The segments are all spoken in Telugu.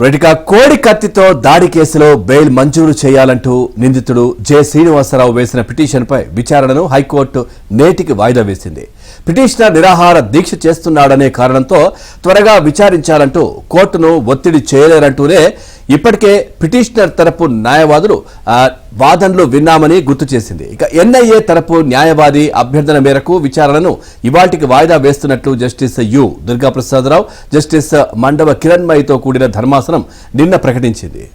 రెడ్డిగా కోడి కత్తితో దాడి కేసులో బెయిల్ మంజూరు చేయాలంటూ నిందితుడు జె శ్రీనివాసరావు వేసిన పిటిషన్పై విచారణను హైకోర్టు నేటికి వాయిదా వేసింది. పిటిషనర్ నిరాహార దీక్ష చేస్తున్నాడనే కారణంతో త్వరగా విచారించాలంటూ కోర్టును ఒత్తిడి చేయలేరంటూనే ఇప్పటికే పిటిషనర్ తరపు న్యాయవాదులు వాదనలు విన్నామని గుర్తు చేసింది. ఇక ఎన్ఐఏ తరపు న్యాయవాది అభ్యర్థన మేరకు విచారణను ఇవాటికి వాయిదా వేస్తున్నట్లు justice U Durgaprasadarao, justice Mandava కిరణ్మయితో కూడిన ధర్మాసనం నిన్న ప్రకటించింది.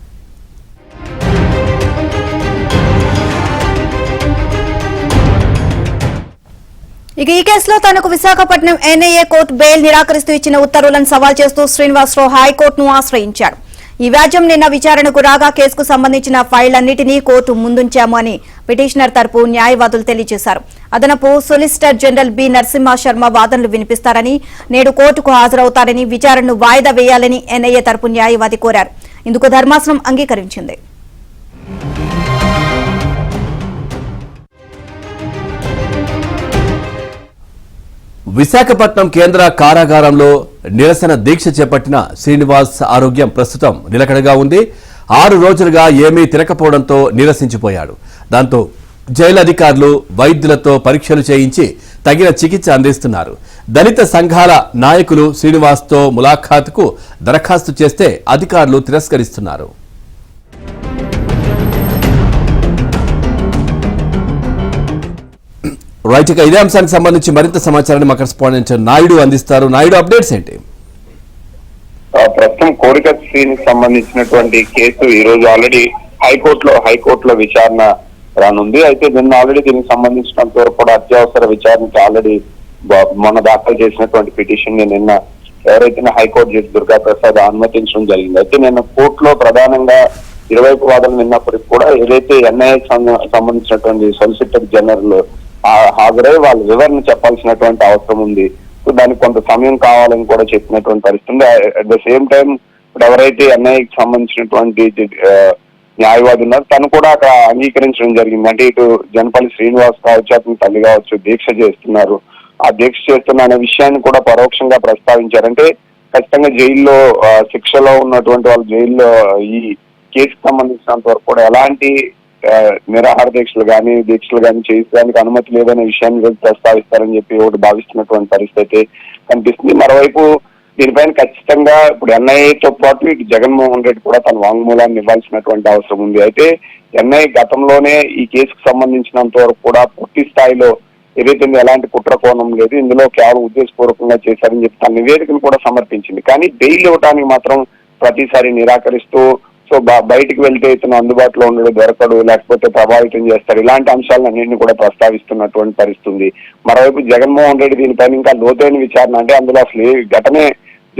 ఇక ఈ కేసులో తనకు విశాఖపట్నం ఎన్ఐఏ కోర్టు బెయిల్ నిరాకరిస్తూ ఇచ్చిన ఉత్తర్వులను సవాల్ చేస్తూ శ్రీనివాసరావు హైకోర్టును ఆశ్రయించాడు. ఈ వ్యాజ్యం నిన్న విచారణకు రాగా కేసుకు సంబంధించిన ఫైళ్లన్నింటినీ కోర్టు ముందుంచాము అని పిటిషనర్ తరపు న్యాయవాదులు తెలియజేశారు. అదనపు solicitor general B Narasimha Sharma వాదనలు వినిపిస్తారని, నేడు కోర్టుకు హాజరవుతారని, విచారణను వాయిదా వేయాలని ఎన్ఐఏ తరపు న్యాయవాది కోరారు. ఇందుకు ధర్మాసనం అంగీకరించింది. విశాఖపట్నం కేంద్ర కారాగారంలో నిరసన దీక్ష చేపట్టిన శ్రీనివాస్ ఆరోగ్యం ప్రస్తుతం నిలకడగా ఉంది. 6 రోజులుగా ఏమీ తినకపోవడంతో నీరసించిపోయాడు. దాంతో జైలు అధికారులు వైద్యులతో పరీక్షలు చేయించి తగిన చికిత్స అందిస్తున్నారు. దళిత సంఘాల నాయకులు శ్రీనివాస్తో ములాఖాతుకు దరఖాస్తు చేస్తే అధికారులు తిరస్కరిస్తున్నారు. రైట్, ఇక ఇదే అంశానికి సంబంధించి మరింత సమాచారాన్ని మా కరెస్పాండెంట్ నాయుడు అందిస్తారు. నాయుడు, అప్డేట్స్ ఏంటి? ప్రస్తుతం కోడికత్తికి సంబంధించినటువంటి కేసు ఈ రోజు ఆల్రెడీ హైకోర్టులో విచారణ రానుంది. అయితే నిన్న ఆల్రెడీ దీనికి సంబంధించినంత వరకు కూడా అత్యవసర విచారణకి ఆల్రెడీ మొన్న దాఖలు చేసినటువంటి పిటిషన్ ని నిన్న ఎవరైతే హైకోర్టు జడ్జి దుర్గాప్రసాద్ అనుమతించడం జరిగింది. అయితే నిన్న కోర్టులో ప్రధానంగా ఇరువైపు వాదనలు విన్నప్పటికీ కూడా ఏదైతే ఎన్ఐఏకి సంబంధించినటువంటి సొలిసిటర్ జనరల్ హాజరై వాళ్ళు వివరణ చెప్పాల్సినటువంటి అవసరం ఉంది. సో దానికి కొంత సమయం కావాలని కూడా చెప్పినటువంటి పరిస్థితి. అట్ ద సేమ్ టైం ఇప్పుడు ఎవరైతే ఎన్ఐఏకి సంబంధించినటువంటి న్యాయవాది ఉన్నారు తను కూడా అక్కడ అంగీకరించడం జరిగింది. అంటే ఇటు జనపల్లి శ్రీనివాస్ కావచ్చు, అతని తల్లి కావచ్చు దీక్ష చేస్తున్నారు. ఆ దీక్ష చేస్తున్న అనే విషయాన్ని కూడా పరోక్షంగా ప్రస్తావించారు. అంటే ఖచ్చితంగా జైల్లో శిక్షలో ఉన్నటువంటి వాళ్ళు జైల్లో ఈ కేసుకు సంబంధించినంత వరకు కూడా ఎలాంటి నిరాహార దీక్షలు కానీ చేయడానికి అనుమతి లేదనే విషయాన్ని ప్రస్తావిస్తారని చెప్పి ఒకటి భావిస్తున్నటువంటి పరిస్థితి కనిపిస్తుంది. మరోవైపు దీనిపైన ఖచ్చితంగా ఇప్పుడు ఎన్ఐఏతో పాటు ఇటు జగన్మోహన్ రెడ్డి కూడా తన వాంగ్మూలాన్ని ఇవ్వాల్సినటువంటి అవసరం ఉంది. అయితే ఎన్ఐఏ గతంలోనే ఈ కేసుకు సంబంధించినంత వరకు కూడా పూర్తి స్థాయిలో ఏదైతే ఎలాంటి కుట్ర కోణం లేదు, ఇందులో కేవలం ఉద్దేశపూర్వకంగా చేశారని చెప్పి తన నివేదికను కూడా సమర్పించింది. కానీ బెయిల్ ఇవ్వడానికి మాత్రం ప్రతిసారి నిరాకరిస్తూ సో బయటికి వెళ్తే ఇతను అందుబాటులో ఉండడు, దొరకడు, లేకపోతే ప్రభావితం చేస్తాడు, ఇలాంటి అంశాలన్నింటినీ కూడా ప్రస్తావిస్తున్నటువంటి పరిస్థితి. మరోవైపు జగన్మోహన్ రెడ్డి దీనిపైన ఇంకా లోతైన విచారణ, అంటే అందులో అసలు ఘటనే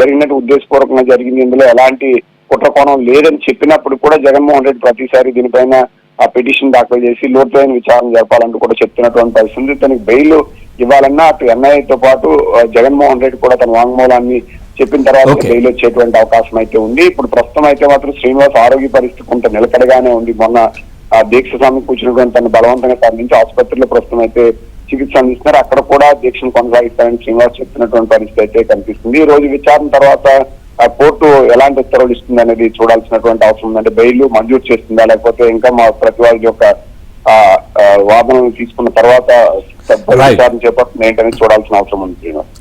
జరిగినట్టు ఉద్దేశపూర్వకంగా జరిగింది, ఇందులో ఎలాంటి కుట్ర కోణం లేదని చెప్పినప్పుడు కూడా జగన్మోహన్ రెడ్డి ప్రతిసారి దీనిపైన ఆ పిటిషన్ దాఖలు చేసి లోతైన విచారణ జరపాలంటూ కూడా చెప్తున్నటువంటి పరిస్థితి. తనకి బెయిల్ ఇవ్వాలన్నా అటు ఎన్ఐఏతో పాటు జగన్మోహన్ రెడ్డి కూడా తన వాంగ్మూలాన్ని చెప్పిన తర్వాత బెయిల్ వచ్చేటువంటి అవకాశం అయితే ఉంది. ఇప్పుడు ప్రస్తుతం అయితే మాత్రం శ్రీనివాస్ ఆరోగ్య పరిస్థితి కొంత నిలకడగానే ఉంది. మొన్న ఆ దీక్ష సమకూర్చినటువంటి తను బలవంతంగా తరలించి ఆసుపత్రిలో ప్రస్తుతం అయితే చికిత్స అందిస్తున్నారు. అక్కడ కూడా దీక్షను కొనసాగిస్తారని శ్రీనివాస్ చెప్తున్నటువంటి పరిస్థితి అయితే కనిపిస్తుంది. ఈ రోజు విచారణ తర్వాత కోర్టు ఎలాంటి ఉత్తర్వులు ఇస్తుంది అనేది చూడాల్సినటువంటి అవసరం ఉంది. అంటే బెయిల్ మంజూరు చేస్తుందా, లేకపోతే ఇంకా మా ప్రతివాది యొక్క వాదనలు తీసుకున్న తర్వాత విచారణ చేపడుతుంది ఏంటనేది చూడాల్సిన అవసరం ఉంది శ్రీనివాస్.